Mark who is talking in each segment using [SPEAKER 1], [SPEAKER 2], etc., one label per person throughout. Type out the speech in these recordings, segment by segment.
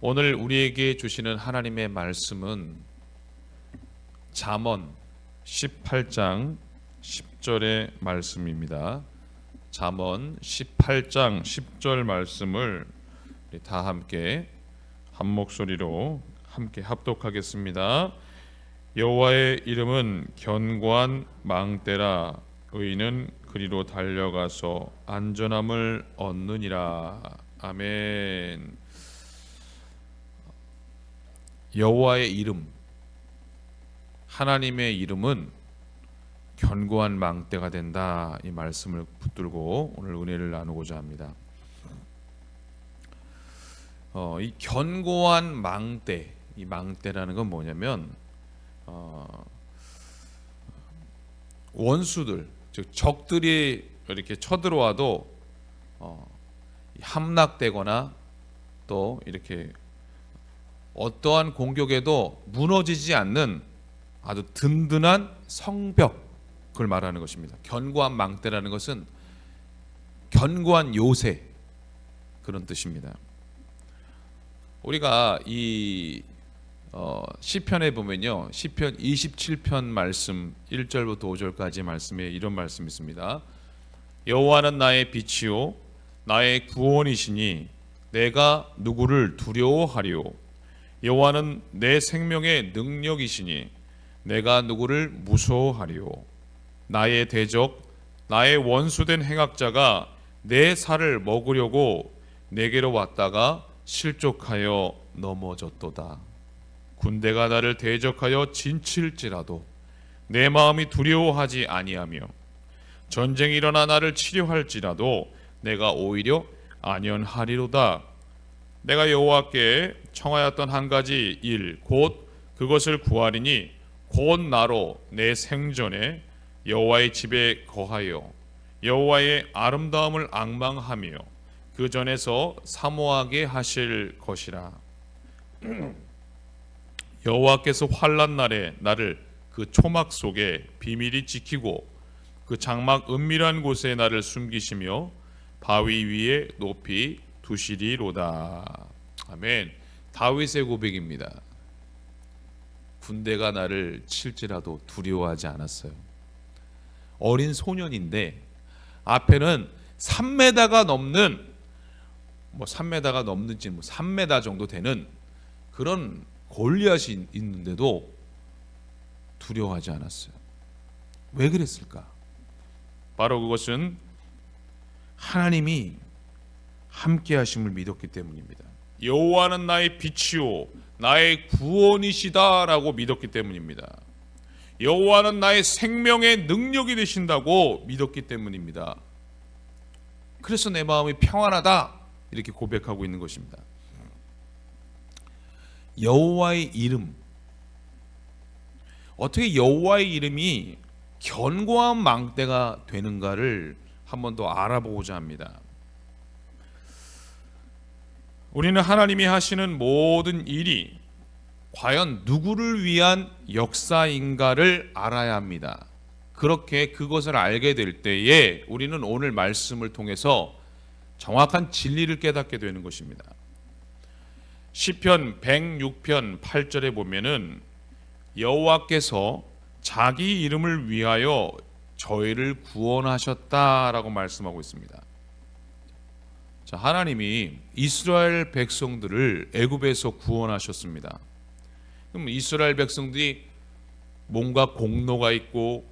[SPEAKER 1] 오늘 우리에게 주시는 하나님의 말씀은 잠언 18장 10절의 말씀입니다. 잠언 18장 10절 말씀을 우리 다 함께 한 목소리로 함께 합독하겠습니다. 여호와의 이름은 견고한 망대라. 의인은 그리로 달려가서 안전함을 얻느니라. 아멘. 여호와의 이름, 하나님의 이름은 견고한 망대가 된다. 이 말씀을 붙들고 오늘 은혜를 나누고자 합니다. 이 견고한 망대, 이 망대라는 건 뭐냐면 원수들, 즉 적들이 이렇게 쳐들어와도 함락되거나 또 이렇게 어떠한 공격에도 무너지지 않는 아주 든든한 성벽을 말하는 것입니다. 견고한 망대라는 것은 견고한 요새, 그런 뜻입니다. 우리가 이 시편에 보면요, 시편 27편 말씀 1절부터 5절까지 말씀에 이런 말씀이 있습니다. 여호와는 나의 빛이요 나의 구원이시니 내가 누구를 두려워하리요. 여호와는 내 생명의 능력이시니 내가 누구를 무서워하리요. 나의 대적, 나의 원수된 행악자가 내 살을 먹으려고 내게로 왔다가 실족하여 넘어졌도다. 군대가 나를 대적하여 진칠지라도 내 마음이 두려워하지 아니하며 전쟁이 일어나 나를 치료할지라도 내가 오히려 안연하리로다. 내가 여호와께 청하였던 한 가지 일 곧 그것을 구하리니 곧 나로 내 생전에 여호와의 집에 거하여 여호와의 아름다움을 앙망하며 그 전에서 사모하게 하실 것이라. 여호와께서 환난 날에 나를 그 초막 속에 비밀히 지키고 그 장막 은밀한 곳에 나를 숨기시며 바위 위에 높이 두시리로다. 아멘. 다윗의 고백입니다. 군대가 나를 칠지라도 두려워하지 않았어요. 어린 소년인데 앞에는 3m가 넘는 3m가 넘는지 3m 정도 되는 그런 골리앗이 있는데도 두려워하지 않았어요. 왜 그랬을까? 바로 그것은 하나님이 함께 하심을 믿었기 때문입니다. 여호와는 나의 빛이요 나의 구원이시다라고 믿었기 때문입니다. 여호와는 나의 생명의 능력이 되신다고 믿었기 때문입니다. 그래서 내 마음이 평안하다 이렇게 고백하고 있는 것입니다. 여호와의 이름, 어떻게 여호와의 이름이 견고한 망대가 되는가를 한 번 더 알아보고자 합니다. 우리는 하나님이 하시는 모든 일이 과연 누구를 위한 역사인가를 알아야 합니다. 그렇게 그것을 알게 될 때에 우리는 오늘 말씀을 통해서 정확한 진리를 깨닫게 되는 것입니다. 시편 106편 8절에 보면은 여호와께서 자기 이름을 위하여 저희를 구원하셨다라고 말씀하고 있습니다. 자, 하나님이 이스라엘 백성들을 애굽에서 구원하셨습니다. 그럼 이스라엘 백성들이 뭔가 공로가 있고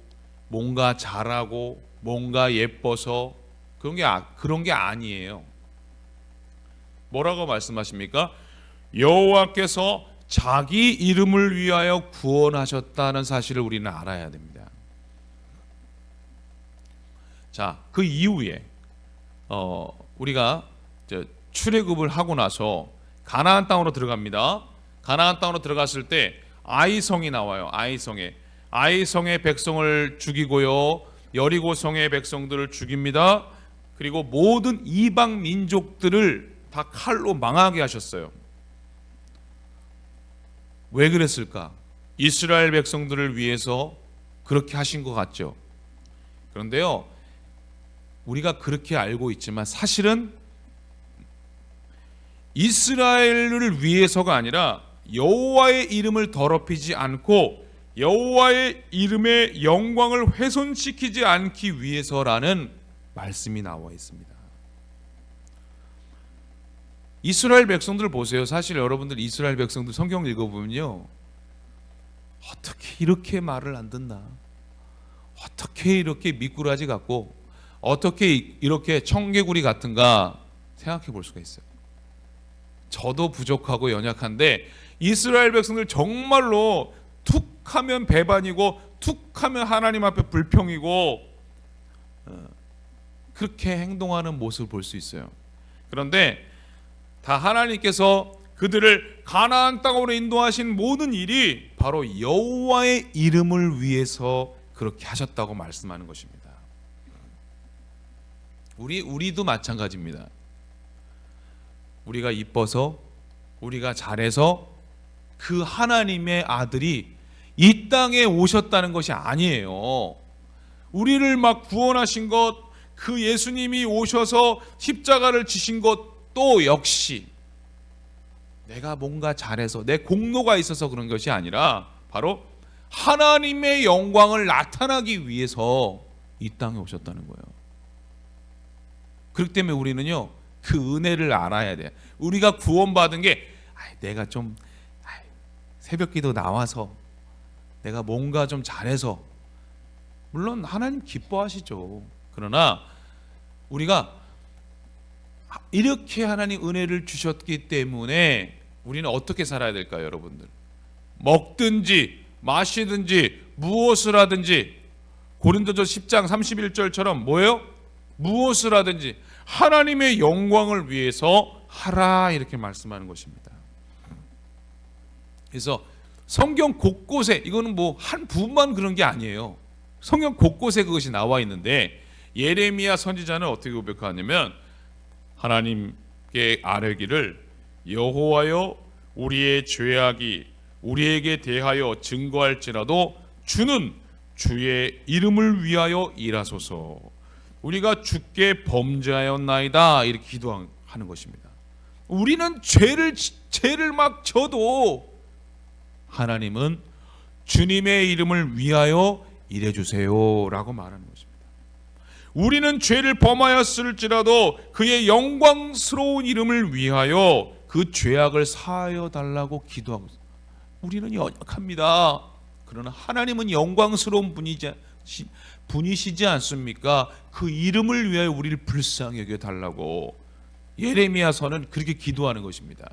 [SPEAKER 1] 뭔가 잘하고 뭔가 예뻐서 그런 게 아니에요. 뭐라고 말씀하십니까? 여호와께서 자기 이름을 위하여 구원하셨다는 사실을 우리는 알아야 됩니다. 자, 그 이후에 우리가 출애굽을 하고 나서 가나안 땅으로 들어갑니다. 가나안 땅으로 들어갔을 때 아이성이 나와요. 아이성의 백성을 죽이고요, 여리고성의 백성들을 죽입니다. 그리고 모든 이방 민족들을 다 칼로 망하게 하셨어요. 왜 그랬을까? 이스라엘 백성들을 위해서 그렇게 하신 것 같죠. 그런데요, 우리가 그렇게 알고 있지만 사실은 이스라엘을 위해서가 아니라 여호와의 이름을 더럽히지 않고 여호와의 이름의 영광을 훼손시키지 않기 위해서라는 말씀이 나와 있습니다. 이스라엘 백성들 보세요. 사실 여러분들 이스라엘 백성들 성경 읽어보면요, 어떻게 이렇게 말을 안 듣나, 어떻게 이렇게 미꾸라지 같고, 어떻게 이렇게 청개구리 같은가 생각해 볼 수가 있어요. 저도 부족하고 연약한데 이스라엘 백성들 정말로 툭하면 배반이고 툭하면 하나님 앞에 불평이고 그렇게 행동하는 모습을 볼 수 있어요. 그런데 다 하나님께서 그들을 가나안 땅으로 인도하신 모든 일이 바로 여호와의 이름을 위해서 그렇게 하셨다고 말씀하는 것입니다. 우리도 마찬가지입니다. 우리가 이뻐서, 우리가 잘해서 그 하나님의 아들이 이 땅에 오셨다는 것이 아니에요. 우리를 막 구원하신 것, 그 예수님이 오셔서 십자가를 지신 것도 역시 내가 뭔가 잘해서 내 공로가 있어서 그런 것이 아니라 바로 하나님의 영광을 나타나기 위해서 이 땅에 오셨다는 거예요. 그렇기 때문에 우리는요, 그 은혜를 알아야 돼요. 우리가 구원받은 게 내가 좀 새벽기도 나와서 내가 뭔가 좀 잘해서, 물론 하나님 기뻐하시죠. 그러나 우리가 이렇게 하나님 은혜를 주셨기 때문에 우리는 어떻게 살아야 될까요, 여러분들? 먹든지 마시든지 무엇을 하든지, 고린도서 10장 31절처럼 뭐예요? 무엇을 하든지 하나님의 영광을 위해서 하라, 이렇게 말씀하는 것입니다. 그래서 성경 곳곳에, 이거는 뭐 한 부분만 그런 게 아니에요. 성경 곳곳에 그것이 나와 있는데, 예레미야 선지자는 어떻게 고백하냐면 하나님께 아뢰기를, 여호와여 우리의 죄악이 우리에게 대하여 증거할지라도 주는 주의 이름을 위하여 일하소서. 우리가 주께 범죄하였나이다, 이렇게 기도하는 것입니다. 우리는 죄를 막 져도 하나님은 주님의 이름을 위하여 일해주세요 라고 말하는 것입니다. 우리는 죄를 범하였을지라도 그의 영광스러운 이름을 위하여 그 죄악을 사하여 달라고 기도하고 있습니다. 우리는 연약합니다. 그러나 하나님은 영광스러운 분이시지 않습니까? 그 이름을 위하여 우리를 불쌍히 여겨 달라고 예레미야서는 그렇게 기도하는 것입니다.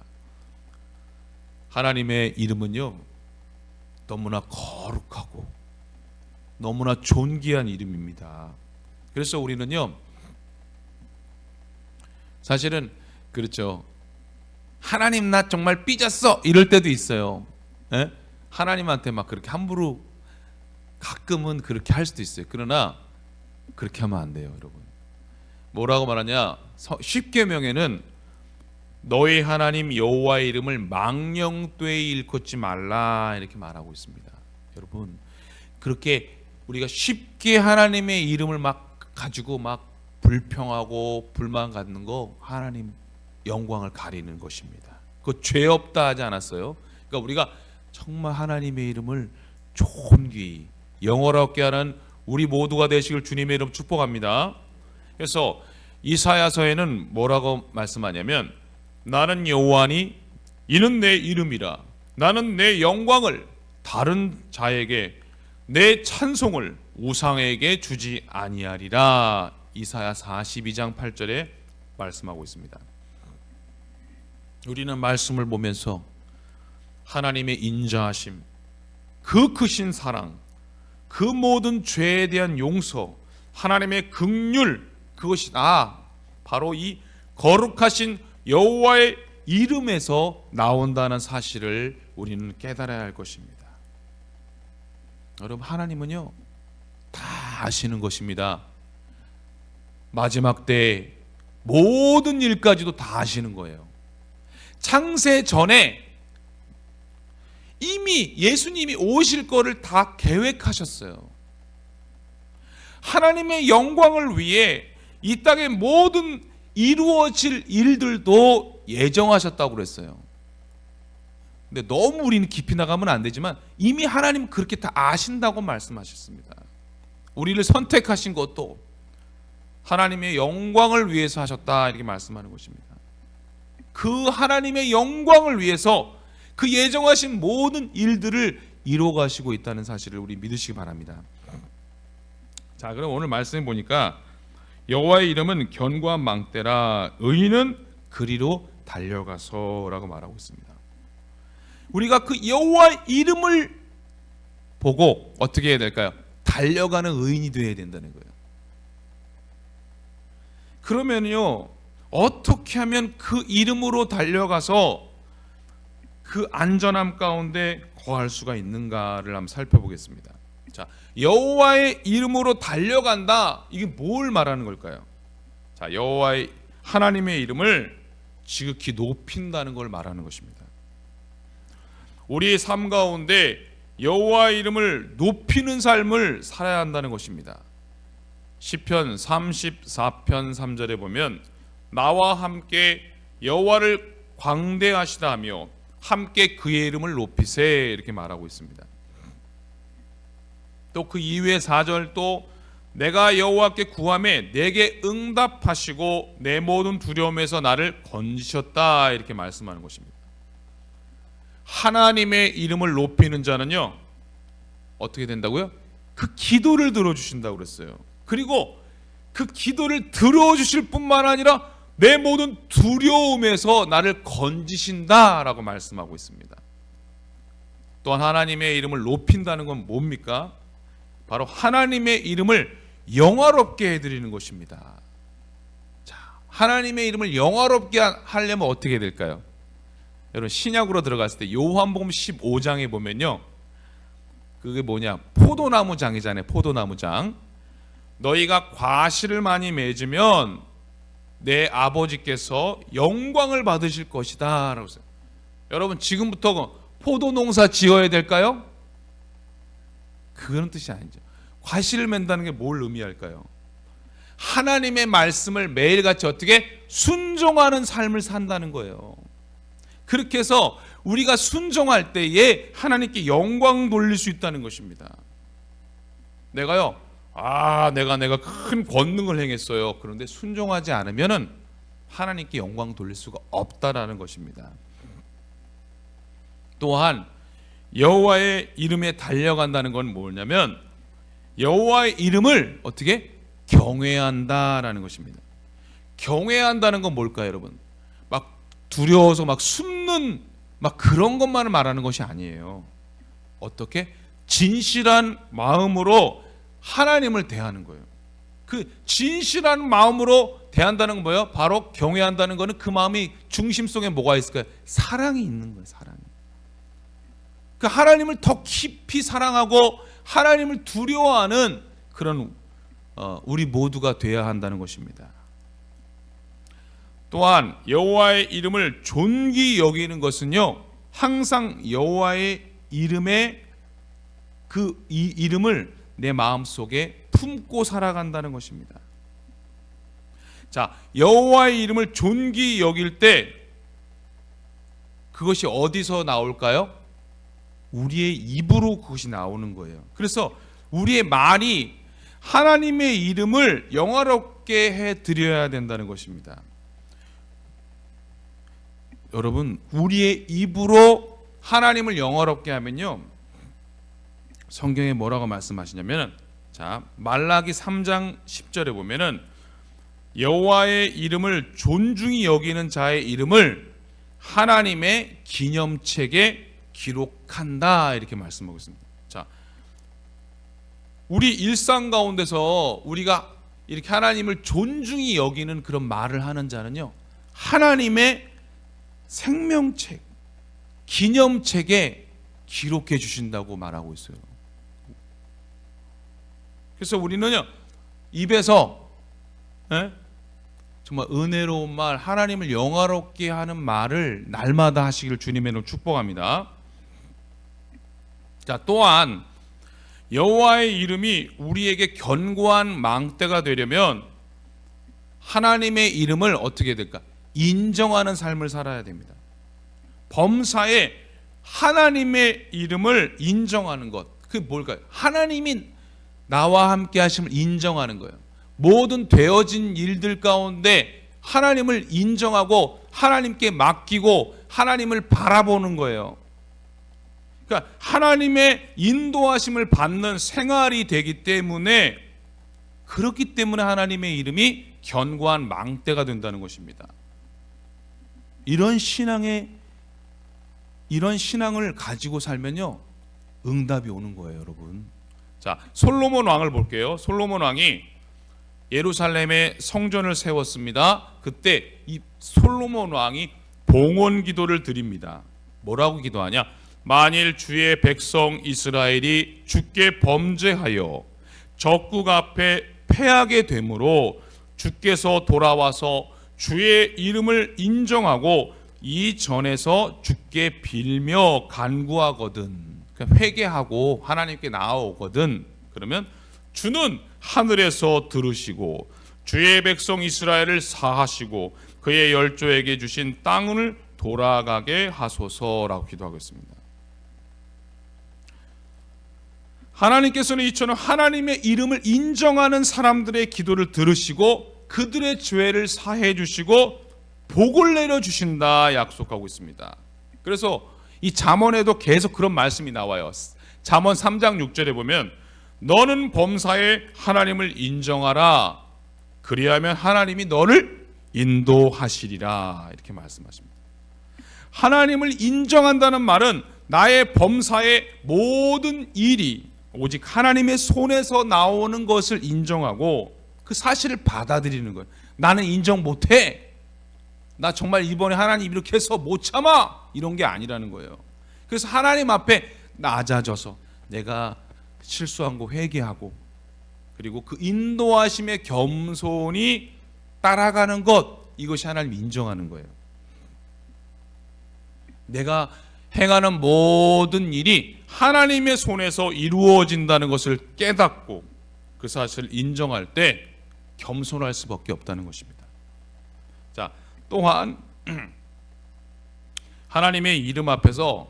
[SPEAKER 1] 하나님의 이름은요, 너무나 거룩하고 너무나 존귀한 이름입니다. 그래서 우리는요, 사실은 그렇죠, 하나님 나 정말 삐졌어 이럴 때도 있어요. 에? 하나님한테 막 그렇게 함부로 가끔은 그렇게 할 수도 있어요. 그러나 그렇게 하면 안 돼요, 여러분. 뭐라고 말하냐, 십계명에는 너희 하나님 여호와의 이름을 망령되이 일컫지 말라, 이렇게 말하고 있습니다. 여러분, 그렇게 우리가 쉽게 하나님의 이름을 막 가지고 막 불평하고 불만 갖는 거 하나님 영광을 가리는 것입니다. 그거 죄 없다 하지 않았어요? 그러니까 우리가 정말 하나님의 이름을 존귀히 영어롭게 하는 우리 모두가 되시길 주님의 이름 축복합니다. 그래서 이사야서에는 뭐라고 말씀하냐면, 나는 여호와니 이는 내 이름이라, 나는 내 영광을 다른 자에게, 내 찬송을 우상에게 주지 아니하리라, 이사야 42장 8절에 말씀하고 있습니다. 우리는 말씀을 보면서 하나님의 인자하심, 그 크신 사랑, 그 모든 죄에 대한 용서, 하나님의 긍휼, 그것이 바로 이 거룩하신 여호와의 이름에서 나온다는 사실을 우리는 깨달아야 할 것입니다. 여러분, 하나님은요 다 아시는 것입니다. 마지막 때 모든 일까지도 다 아시는 거예요. 창세 전에 이미 예수님이 오실 거를 다 계획하셨어요. 하나님의 영광을 위해 이 땅의 모든 이루어질 일들도 예정하셨다고 그랬어요. 근데 너무 우리는 깊이 나가면 안 되지만 이미 하나님은 그렇게 다 아신다고 말씀하셨습니다. 우리를 선택하신 것도 하나님의 영광을 위해서 하셨다 이렇게 말씀하는 것입니다. 그 하나님의 영광을 위해서 그 예정하신 모든 일들을 이루어 가시고 있다는 사실을 우리 믿으시기 바랍니다. 자, 그럼 오늘 말씀해 보니까 여호와의 이름은 견고한 망대라 의인은 그리로 달려가서라고 말하고 있습니다. 우리가 그 여호와의 이름을 보고 어떻게 해야 될까요? 달려가는 의인이 되어야 된다는 거예요. 그러면요, 어떻게 하면 그 이름으로 달려가서 그 안전함 가운데 거할 수가 있는가를 한번 살펴보겠습니다. 자, 여호와의 이름으로 달려간다. 이게 뭘 말하는 걸까요? 자, 여호와의 하나님의 이름을 지극히 높인다는 걸 말하는 것입니다. 우리의 삶 가운데 여호와의 이름을 높이는 삶을 살아야 한다는 것입니다. 시편 34편 3절에 보면 나와 함께 여호와를 광대하시다 하며 함께 그의 이름을 높이세 이렇게 말하고 있습니다. 또 그 이후에 4절 또 내가 여호와께 구하매 내게 응답하시고 내 모든 두려움에서 나를 건지셨다 이렇게 말씀하는 것입니다. 하나님의 이름을 높이는 자는요 어떻게 된다고요? 그 기도를 들어주신다고 그랬어요. 그리고 그 기도를 들어주실 뿐만 아니라 내 모든 두려움에서 나를 건지신다라고 말씀하고 있습니다. 또한 하나님의 이름을 높인다는 건 뭡니까? 바로 하나님의 이름을 영화롭게 해드리는 것입니다. 자, 하나님의 이름을 영화롭게 하려면 어떻게 될까요? 여러분 신약으로 들어갔을 때 요한복음 15장에 보면요, 그게 뭐냐, 포도나무 장이잖아요. 포도나무 장. 너희가 과실을 많이 맺으면 내 아버지께서 영광을 받으실 것이다 라고 했어요. 여러분 지금부터 포도 농사 지어야 될까요? 그런 뜻이 아니죠. 과실을 맺는다는 게 뭘 의미할까요? 하나님의 말씀을 매일같이 어떻게 순종하는 삶을 산다는 거예요. 그렇게 해서 우리가 순종할 때에 하나님께 영광 돌릴 수 있다는 것입니다. 내가요, 내가 큰 권능을 행했어요. 그런데 순종하지 않으면은 하나님께 영광 돌릴 수가 없다라는 것입니다. 또한 여호와의 이름에 달려간다는 건 뭐냐면 여호와의 이름을 어떻게 경외한다라는 것입니다. 경외한다는 건 뭘까요, 여러분? 막 두려워서 막 숨는 막 그런 것만을 말하는 것이 아니에요. 어떻게 진실한 마음으로 하나님을 대하는 거예요. 그 진실한 마음으로 대한다는 건 뭐예요? 바로 경외한다는 거는 그 마음이 중심 속에 뭐가 있을까요? 사랑이 있는 거예요. 사랑이. 그 하나님을 더 깊이 사랑하고 하나님을 두려워하는 그런 우리 모두가 돼야 한다는 것입니다. 또한 여호와의 이름을 존귀 여기는 것은요, 항상 여호와의 이름에 이 이름을 내 마음속에 품고 살아간다는 것입니다. 자, 여호와의 이름을 존귀 여길 때 그것이 어디서 나올까요? 우리의 입으로 그것이 나오는 거예요. 그래서 우리의 말이 하나님의 이름을 영화롭게 해드려야 된다는 것입니다. 여러분, 우리의 입으로 하나님을 영화롭게 하면요, 성경에 뭐라고 말씀하시냐면, 자, 말라기 3장 10절에 보면은 여호와의 이름을 존중히 여기는 자의 이름을 하나님의 기념책에 기록한다 이렇게 말씀하고 있습니다. 자, 우리 일상 가운데서 우리가 이렇게 하나님을 존중히 여기는 그런 말을 하는 자는요, 하나님의 생명책, 기념책에 기록해 주신다고 말하고 있어요. 그래서 우리는요, 입에서 정말 은혜로운 말, 하나님을 영화롭게 하는 말을 날마다 하시기를 주님의 이름으로 축복합니다. 자, 또한 여호와의 이름이 우리에게 견고한 망대가 되려면 하나님의 이름을 어떻게 해야 될까? 인정하는 삶을 살아야 됩니다. 범사에 하나님의 이름을 인정하는 것, 그게 뭘까요? 하나님이 나와 함께 하심을 인정하는 거예요. 모든 되어진 일들 가운데 하나님을 인정하고 하나님께 맡기고 하나님을 바라보는 거예요. 그러니까 하나님의 인도하심을 받는 생활이 되기 때문에, 그렇기 때문에 하나님의 이름이 견고한 망대가 된다는 것입니다. 이런 신앙을 가지고 살면요, 응답이 오는 거예요, 여러분. 자, 솔로몬 왕을 볼게요. 솔로몬 왕이 예루살렘에 성전을 세웠습니다. 그때 이 솔로몬 왕이 봉헌 기도를 드립니다. 뭐라고 기도하냐? 만일 주의 백성 이스라엘이 주께 범죄하여 적국 앞에 패하게 되므로 주께서 돌아와서 주의 이름을 인정하고 이 전에서 주께 빌며 간구하거든, 그러니까 회개하고 하나님께 나아오거든, 그러면 주는 하늘에서 들으시고 주의 백성 이스라엘을 사하시고 그의 열조에게 주신 땅을 돌아가게 하소서라고 기도하고 있습니다. 하나님께서는 이처럼 하나님의 이름을 인정하는 사람들의 기도를 들으시고 그들의 죄를 사해 주시고 복을 내려 주신다 약속하고 있습니다. 그래서 이 잠언에도 계속 그런 말씀이 나와요. 잠언 3장 6절에 보면 너는 범사에 하나님을 인정하라, 그리하면 하나님이 너를 인도하시리라, 이렇게 말씀하십니다. 하나님을 인정한다는 말은 나의 범사의 모든 일이 오직 하나님의 손에서 나오는 것을 인정하고 그 사실을 받아들이는 거예요. 나는 인정 못해, 나 정말 이번에 하나님 이렇게 해서 못 참아, 이런 게 아니라는 거예요. 그래서 하나님 앞에 낮아져서 내가 실수한 거 회개하고, 그리고 그 인도하심의 겸손히 따라가는 것, 이것이 하나님 인정하는 거예요. 내가 행하는 모든 일이 하나님의 손에서 이루어진다는 것을 깨닫고 그 사실을 인정할 때 겸손할 수밖에 없다는 것입니다. 자, 또한 하나님의 이름 앞에서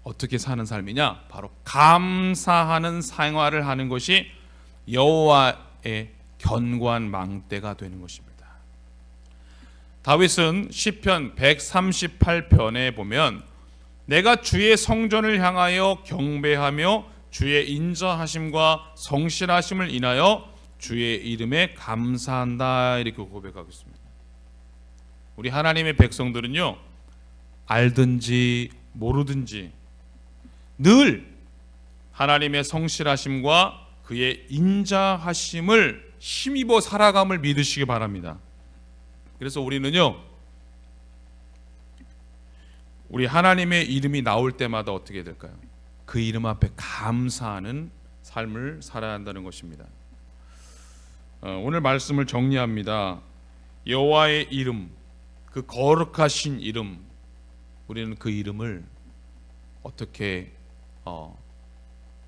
[SPEAKER 1] 어떻게 사는 삶이냐? 바로 감사하는 생활을 하는 것이 여호와의 견고한 망대가 되는 것입니다. 다윗은 시편 138편에 보면 내가 주의 성전을 향하여 경배하며 주의 인자하심과 성실하심을 인하여 주의 이름에 감사한다, 이렇게 고백하고 있습니다. 우리 하나님의 백성들은요, 알든지 모르든지 늘 하나님의 성실하심과 그의 인자하심을 힘입어 살아감을 믿으시기 바랍니다. 그래서 우리는요, 우리 하나님의 이름이 나올 때마다 어떻게 될까요? 그 이름 앞에 감사하는 삶을 살아야 한다는 것입니다. 오늘 말씀을 정리합니다. 여호와의 이름, 그 거룩하신 이름, 우리는 그 이름을 어떻게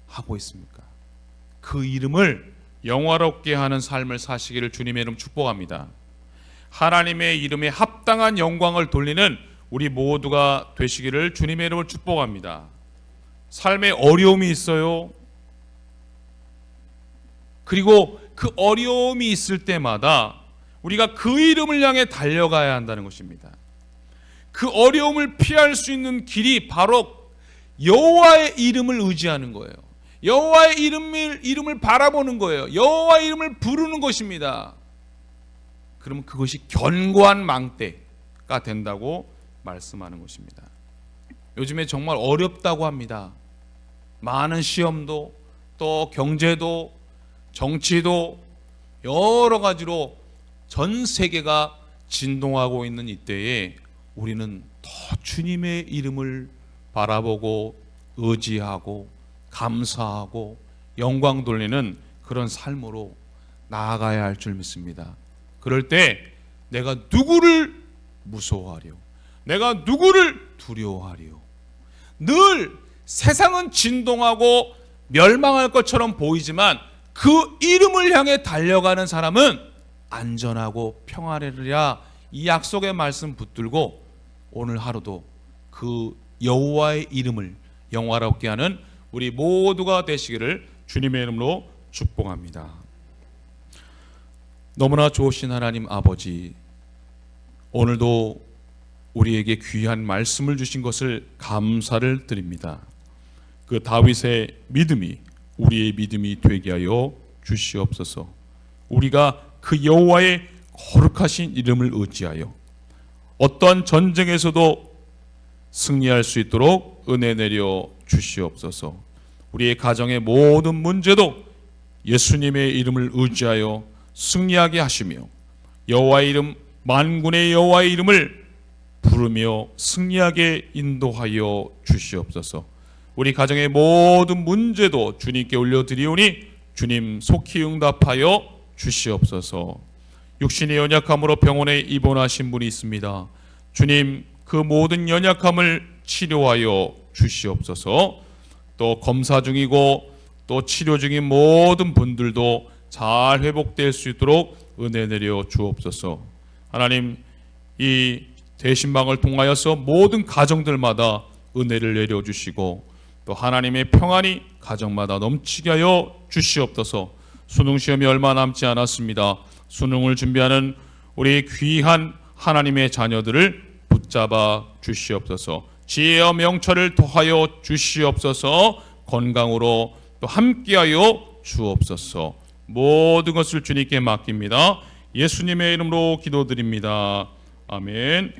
[SPEAKER 1] 하고 있습니까? 그 이름을 영화롭게 하는 삶을 사시기를 주님의 이름 축복합니다. 하나님의 이름에 합당한 영광을 돌리는 우리 모두가 되시기를 주님의 이름을 축복합니다. 삶에 어려움이 있어요. 그리고 그 어려움이 있을 때마다 우리가 그 이름을 향해 달려가야 한다는 것입니다. 그 어려움을 피할 수 있는 길이 바로 여호와의 이름을 의지하는 거예요. 여호와의 이름을 바라보는 거예요. 여호와의 이름을 부르는 것입니다. 그러면 그것이 견고한 망대가 된다고 말씀하는 것입니다. 요즘에 정말 어렵다고 합니다. 많은 시험도, 또 경제도, 정치도 여러 가지로 전 세계가 진동하고 있는 이때에 우리는 더 주님의 이름을 바라보고 의지하고 감사하고 영광 돌리는 그런 삶으로 나아가야 할 줄 믿습니다. 그럴 때 내가 누구를 무서워하려, 내가 누구를 두려워하려. 늘 세상은 진동하고 멸망할 것처럼 보이지만 그 이름을 향해 달려가는 사람은 안전하고 평안하리라, 이 약속의 말씀 붙들고 오늘 하루도 그 여호와의 이름을 영화롭게 하는 우리 모두가 되시기를 주님의 이름으로 축복합니다. 너무나 좋으신 하나님 아버지, 오늘도 우리에게 귀한 말씀을 주신 것을 감사를 드립니다. 그 다윗의 믿음이 우리의 믿음이 되게 하여 주시옵소서. 우리가 그 여호와의 거룩하신 이름을 의지하여 어떠한 전쟁에서도 승리할 수 있도록 은혜 내려 주시옵소서. 우리의 가정의 모든 문제도 예수님의 이름을 의지하여 승리하게 하시며 여호와의 이름, 만군의 여호와의 이름을 부르며 승리하게 인도하여 주시옵소서. 우리 가정의 모든 문제도 주님께 올려드리오니 주님 속히 응답하여 주시옵소서. 육신의 연약함으로 병원에 입원하신 분이 있습니다. 주님 그 모든 연약함을 치료하여 주시옵소서. 또 검사 중이고 또 치료 중인 모든 분들도 잘 회복될 수 있도록 은혜 내려 주옵소서. 하나님, 이 대신방을 통하여서 모든 가정들마다 은혜를 내려 주시고 또 하나님의 평안이 가정마다 넘치게 하여 주시옵소서. 수능 시험이 얼마 남지 않았습니다. 수능을 준비하는 우리 귀한 하나님의 자녀들을 붙잡아 주시옵소서. 지혜와 명철을 더하여 주시옵소서. 건강으로 또 함께하여 주옵소서. 모든 것을 주님께 맡깁니다. 예수님의 이름으로 기도드립니다. 아멘.